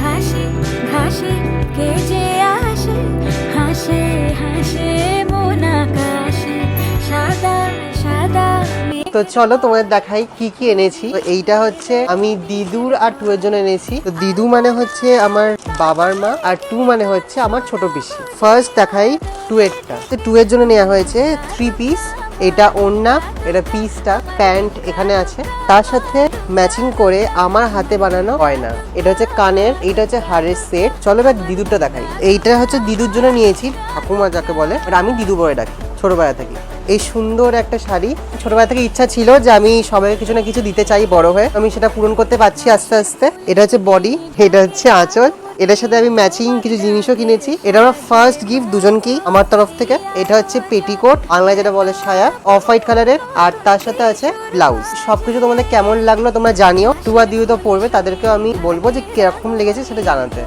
ঘাসে ঘাসে কে যে আসে, হাসে হাসে মন আকাশে, সাদা সাদা মেঘ। তো চলো তোমাদের দেখাই কি কি এনেছি। তো এইটা হচ্ছে আমি দিদুর আর টু এর জন্য এনেছি। তো দিদু মানে হচ্ছে আমার বাবার মা, আর টু মানে হচ্ছে আমার ছোট পিসি। ফার্স্ট দেখাই টু এরটা। তো টু এর জন্য নেওয়া হয়েছে 3 পিস। এটা ওড়না, এটা পিসটা, প্যান্ট এখানে আছে, তার সাথে ম্যাচিং করে আমার হাতে বানানো গয়না। এটা হচ্ছে কানের, এইটা হচ্ছে হারের সেট। চলো এবার দিদুরটা দেখাই। এইটা হচ্ছে দিদুর জন্য নিয়েছি, ঠাকুমা যাকে বলে, আর আমি দিদু বলে ডাকি ছোটবেলা থেকে। এই সুন্দর একটা শাড়ি, ছোটবেলা থেকে ইচ্ছা ছিল যে আমি সবাইকে কিছু না কিছু দিতে চাই বড় হয়ে, আমি সেটা পূরণ করতে পারছি আস্তে আস্তে। এটা হচ্ছে বডি, এটা হচ্ছে আঁচল, এটার সাথে আমি ম্যাচিং কিছু জিনিসও কিনেছি। এটা আমার ফার্স্ট গিফট দুজনকেই আমার তরফ থেকে। এটা হচ্ছে পেটিকোট, বাংলায় যেটা বলে সায়া, অফ হোয়াইট কালারের, আর তার সাথে আছে ব্লাউজ। সবকিছু তোমাদের কেমন লাগলো তোমরা জানিও। টু আর দিও তো পড়বে, তাদেরকেও আমি বলবো যে কিরকম লেগেছে সেটা জানাতে।